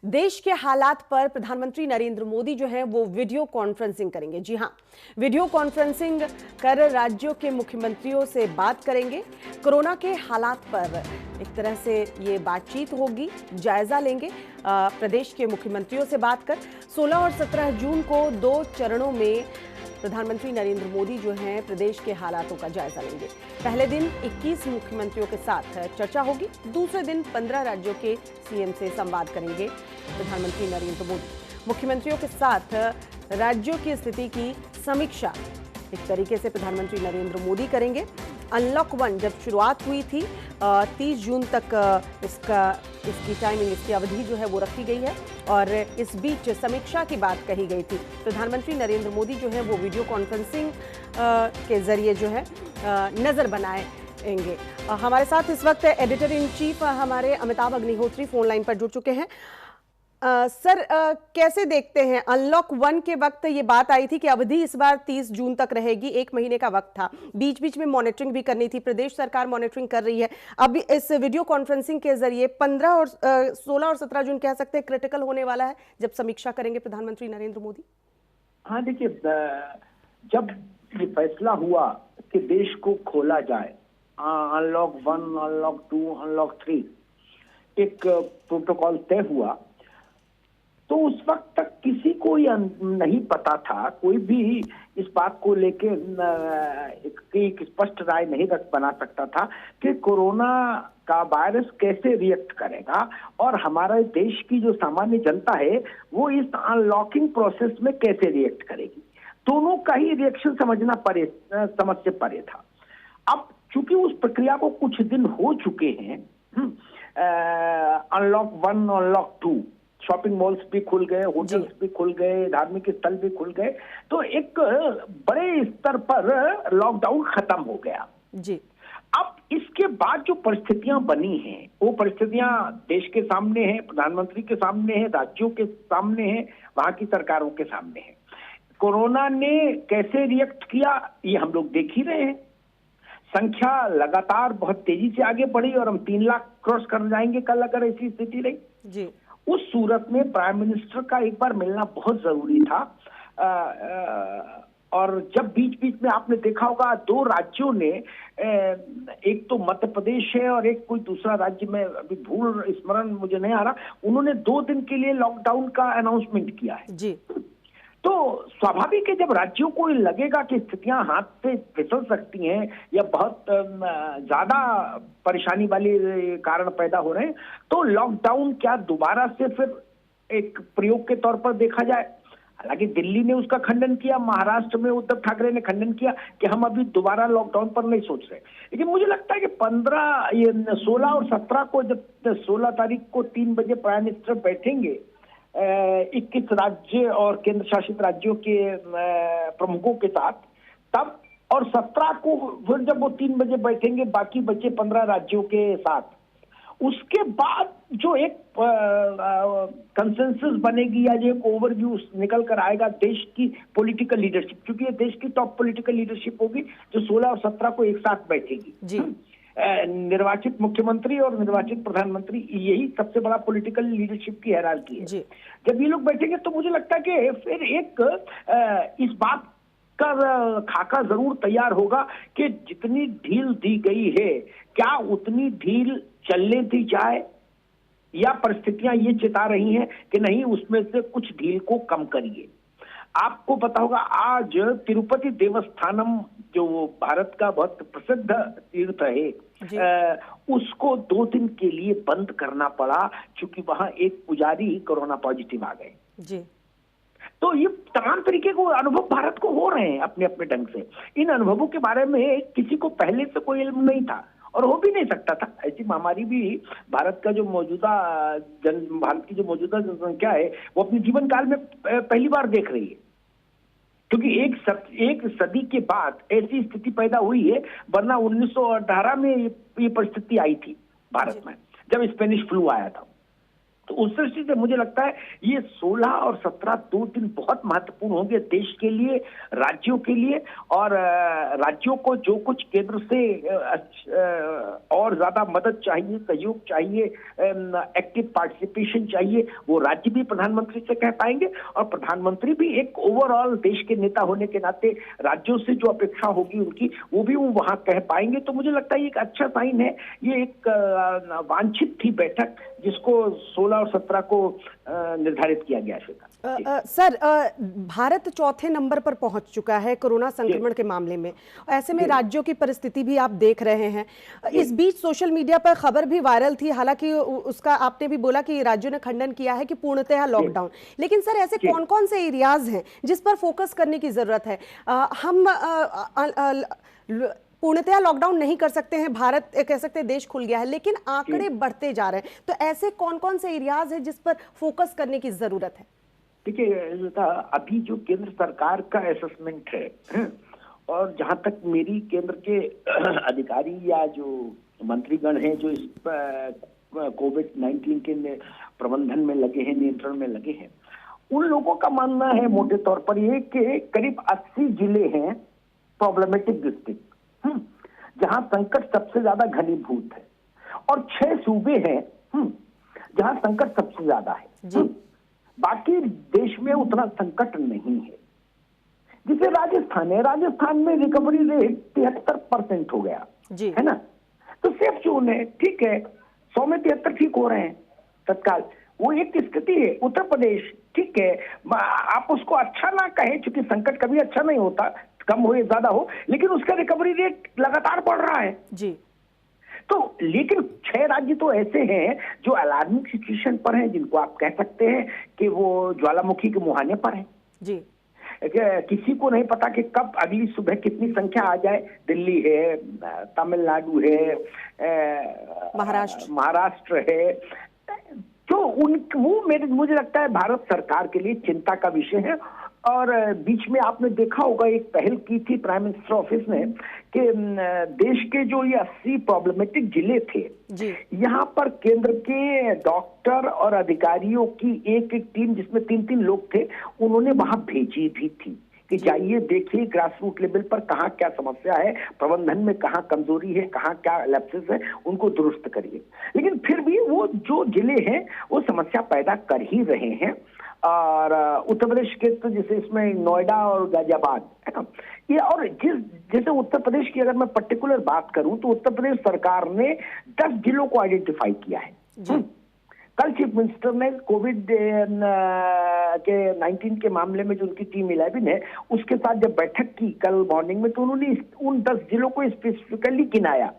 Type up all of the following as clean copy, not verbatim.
देश के हालात पर प्रधानमंत्री नरेंद्र मोदी जो हैं वो वीडियो कॉन्फ्रेंसिंग करेंगे। जी हां, वीडियो कॉन्फ्रेंसिंग कर राज्यों के मुख्यमंत्रियों से बात करेंगे। कोरोना के हालात पर एक तरह से ये बातचीत होगी, जायजा लेंगे। प्रदेश के मुख्यमंत्रियों से बात कर 16 और 17 जून को 2 चरणों में प्रधानमंत्री नरेंद्र मोदी जो हैं प्रदेश के हालातों का जायजा लेंगे। पहले दिन 21 मुख्यमंत्रियों के साथ चर्चा होगी, दूसरे दिन 15 राज्यों के सीएम से संवाद करेंगे प्रधानमंत्री नरेंद्र मोदी। मुख्यमंत्रियों के साथ राज्यों की स्थिति की समीक्षा एक तरीके से प्रधानमंत्री नरेंद्र मोदी करेंगे। अनलॉक 1 जब शुरुआत हुई थी 30 जून तक इसकी टाइमिंग, इसकी अवधि जो है वो रखी गई है और इस बीच समीक्षा की बात कही गई थी। प्रधानमंत्री नरेंद्र मोदी जो है वो वीडियो कॉन्फ्रेंसिंग के जरिए जो है नज़र बनाएंगे। हमारे साथ इस वक्त एडिटर इन चीफ हमारे अमिताभ अग्निहोत्री फोन लाइन पर जुड़ चुके हैं। सर, कैसे देखते हैं? अनलॉक 1 के वक्त ये बात आई थी कि अवधि इस बार 30 जून तक रहेगी, 1 महीने का वक्त था, बीच बीच में मॉनिटरिंग भी करनी थी, प्रदेश सरकार मॉनिटरिंग कर रही है। अब इस वीडियो कॉन्फ्रेंसिंग के जरिए 15 और 16 और 17 जून कह सकते हैं क्रिटिकल होने वाला है जब समीक्षा करेंगे प्रधानमंत्री नरेंद्र मोदी। हाँ, देखिए, जब ये फैसला हुआ कि देश को खोला जाए, अनलॉक 1, अनलॉक 2, अनलॉक 3 एक प्रोटोकॉल तय हुआ, तो उस वक्त तक किसी को यह नहीं पता था, कोई भी इस बात को लेके एक स्पष्ट राय नहीं बना सकता था कि कोरोना का वायरस कैसे रिएक्ट करेगा और हमारे देश की जो सामान्य जनता है वो इस अनलॉकिंग प्रोसेस में कैसे रिएक्ट करेगी। दोनों का ही रिएक्शन समझ से परे था। अब चूंकि उस प्रक्रिया को कुछ दिन हो चुके हैं, अनलॉक 1, अनलॉक 2, शॉपिंग मॉल्स भी खुल गए, होटल्स भी खुल गए, धार्मिक स्थल भी खुल गए, तो एक बड़े स्तर पर लॉकडाउन खत्म हो गया जी। अब इसके बाद जो परिस्थितियां बनी हैं वो परिस्थितियां देश के सामने हैं, प्रधानमंत्री के सामने हैं, राज्यों के सामने हैं, वहां की सरकारों के सामने हैं। कोरोना ने कैसे रिएक्ट किया ये हम लोग देख ही रहे हैं। संख्या लगातार बहुत तेजी से आगे बढ़ी और हम 3 लाख क्रॉस कर जाएंगे कल अगर ऐसी स्थिति रही जी। उस सूरत में प्राइम मिनिस्टर का एक बार मिलना बहुत जरूरी था। और जब बीच बीच में आपने देखा होगा 2 राज्यों ने, एक तो मध्य प्रदेश है और एक कोई दूसरा राज्य में अभी भूल स्मरण मुझे नहीं आ रहा, उन्होंने 2 दिन के लिए लॉकडाउन का अनाउंसमेंट किया है जी। तो स्वाभाविक है जब राज्यों को लगेगा कि स्थितियां हाथ से फिसल सकती हैं या बहुत ज्यादा परेशानी वाले कारण पैदा हो रहे हैं, तो लॉकडाउन क्या दोबारा से फिर एक प्रयोग के तौर पर देखा जाए। हालांकि दिल्ली ने उसका खंडन किया, महाराष्ट्र में उद्धव ठाकरे ने खंडन किया कि हम अभी दोबारा लॉकडाउन पर नहीं सोच रहे। लेकिन मुझे लगता है कि 16 और 17 को, जब 16 तारीख को 3 बजे प्राइम मिनिस्टर बैठेंगे 21 राज्य और केंद्र शासित राज्यों के प्रमुखों के साथ, तब और 17 को फिर जब वो 3 बजे बैठेंगे बाकी बचे 15 राज्यों के साथ, उसके बाद जो एक कंसेंसस बनेगी या जो एक ओवरव्यू निकल कर आएगा देश की पॉलिटिकल लीडरशिप, क्योंकि ये देश की टॉप पॉलिटिकल लीडरशिप होगी जो 16 और 17 को एक साथ बैठेगी जी। निर्वाचित मुख्यमंत्री और निर्वाचित प्रधानमंत्री, यही सबसे बड़ा पॉलिटिकल लीडरशिप की हायरार्की है जी। जब ये लोग बैठेंगे तो मुझे लगता है कि फिर एक इस बात का खाका जरूर तैयार होगा कि जितनी ढील दी गई है क्या उतनी ढील चलने दी जाए या परिस्थितियां ये चिता रही हैं कि नहीं उसमें से कुछ ढील को कम करिए। आपको पता होगा आज तिरुपति देवस्थानम जो भारत का बहुत प्रसिद्ध तीर्थ है, उसको 2 दिन के लिए बंद करना पड़ा क्योंकि वहां एक पुजारी कोरोना पॉजिटिव आ गए जी। तो ये तमाम तरीके को अनुभव भारत को हो रहे हैं अपने अपने ढंग से। इन अनुभवों के बारे में किसी को पहले से कोई इल्म नहीं था और हो भी नहीं सकता था। ऐसी महामारी भी भारत की जो मौजूदा जनसंख्या है वो अपने जीवन काल में पहली बार देख रही है, क्योंकि एक सदी के बाद ऐसी स्थिति पैदा हुई है, वरना 1918 में ये परिस्थिति आई थी भारत में जब स्पेनिश फ्लू आया था। तो उस दृष्टि से मुझे लगता है ये 16 और 17 2 दिन बहुत महत्वपूर्ण होंगे देश के लिए, राज्यों के लिए। और राज्यों को जो कुछ केंद्र से और ज्यादा मदद चाहिए, सहयोग चाहिए, एक्टिव पार्टिसिपेशन चाहिए, वो राज्य भी प्रधानमंत्री से कह पाएंगे और प्रधानमंत्री भी एक ओवरऑल देश के नेता होने के नाते राज्यों से जो अपेक्षा होगी उनकी, वो भी वो वहां कह पाएंगे। तो मुझे लगता है ये एक अच्छा साइन है। ये एक वांछित थी बैठक जिसको 16 और 17 को निर्धारित किया गया। श्वेता सर, भारत चौथे नंबर पर पहुंच चुका है कोरोना संक्रमण के मामले में। ऐसे में राज्यों की परिस्थिति भी आप देख रहे हैं। इस बीच सोशल मीडिया पर खबर भी वायरल थी, हालांकि उसका आपने भी बोला कि राज्यों ने खंडन किया है कि पूर्णतः लॉकडाउन। लेकिन सर, ऐसे कौन कौन से एरियाज हैं जिस पर फोकस करने की जरूरत है? हम पूर्णतः लॉकडाउन नहीं कर सकते हैं, भारत कह सकते हैं देश खुल गया है, लेकिन आंकड़े बढ़ते जा रहे हैं। तो ऐसे कौन कौन से एरियाज हैं जिस पर फोकस करने की जरूरत है? देखिए, अभी जो केंद्र सरकार का असेसमेंट है और जहां तक मेरी केंद्र के अधिकारी या जो मंत्रीगण हैं जो इस कोविड-19 के प्रबंधन में लगे हैं, नियंत्रण में लगे हैं, उन लोगों का मानना है मोटे तौर पर ये कि करीब 80 जिले हैं प्रॉब्लमेटिक डिस्ट्रिक्ट जहां संकट सबसे ज्यादा घनीभूत है, और 6 सूबे हैं जहां संकट सबसे ज्यादा है। बाकी देश में उतना संकट नहीं है। जैसे राजस्थान है, राजस्थान में रिकवरी रेट 73% हो गया है ना, तो सेफ जोन है, ठीक है, 100 में 73 ठीक हो रहे हैं तत्काल, वो एक स्थिति है। उत्तर प्रदेश ठीक है, आप उसको अच्छा ना कहें क्योंकि संकट कभी अच्छा नहीं होता, कम हो या ज्यादा हो, लेकिन उसका रिकवरी रेट लगातार बढ़ रहा है जी। तो लेकिन 6 राज्य तो ऐसे हैं जो अलार्मिंग सिचुएशन पर हैं, जिनको आप कह सकते हैं कि वो ज्वालामुखी के मुहाने पर हैं जी। किसी को नहीं पता कि कब अगली सुबह कितनी संख्या आ जाए। दिल्ली है, तमिलनाडु है, महाराष्ट्र है, तो मुझे लगता है भारत सरकार के लिए चिंता का विषय है। और बीच में आपने देखा होगा एक पहल की थी प्राइम मिनिस्टर ऑफिस ने कि देश के जो ये 80 प्रॉब्लमेटिक जिले थे, यहाँ पर केंद्र के डॉक्टर और अधिकारियों की एक टीम जिसमें 3-3 लोग थे, उन्होंने वहां भेजी भी थी कि जाइए देखिए ग्रास रूट लेवल पर कहाँ क्या समस्या है, प्रबंधन में कहाँ कमजोरी है, कहाँ क्या लैप्सेस है, उनको दुरुस्त करिए। लेकिन फिर भी वो जो जिले हैं वो समस्या पैदा कर ही रहे हैं। और उत्तर प्रदेश के तो जैसे इसमें नोएडा और गाजियाबाद है ना, ये, और जैसे उत्तर प्रदेश की अगर मैं पर्टिकुलर बात करूं तो उत्तर प्रदेश सरकार ने 10 जिलों को आइडेंटिफाई किया है। कल चीफ मिनिस्टर ने कोविड के 19 के मामले में जो उनकी टीम 11 है उसके साथ जब बैठक की कल मॉर्निंग में, तो उन्होंने उन 10 जिलों को स्पेसिफिकली गिनाया।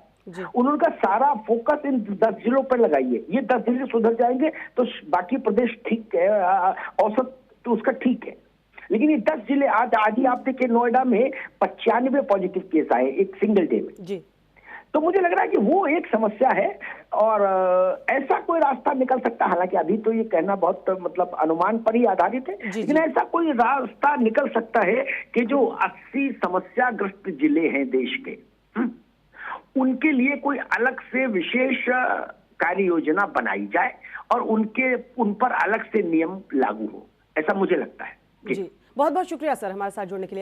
उनका सारा फोकस इन 10 जिलों पर लगाइए, ये 10 जिले सुधर जाएंगे तो बाकी प्रदेश ठीक है, औसत तो उसका ठीक है। लेकिन ये 10 जिले, आज ही आप देखिए नोएडा में 95 पॉजिटिव केस आए एक सिंगल डे में जी। तो मुझे लग रहा है कि वो एक समस्या है और ऐसा कोई रास्ता निकल सकता है, हालांकि अभी तो ये कहना बहुत मतलब अनुमान पर ही आधारित है, लेकिन ऐसा कोई रास्ता निकल सकता है कि जो 80 समस्याग्रस्त जिले हैं देश के, उनके लिए कोई अलग से विशेष कार्य योजना बनाई जाए और उन पर अलग से नियम लागू हो, ऐसा मुझे लगता है जी। बहुत बहुत शुक्रिया सर हमारे साथ जुड़ने के लिए।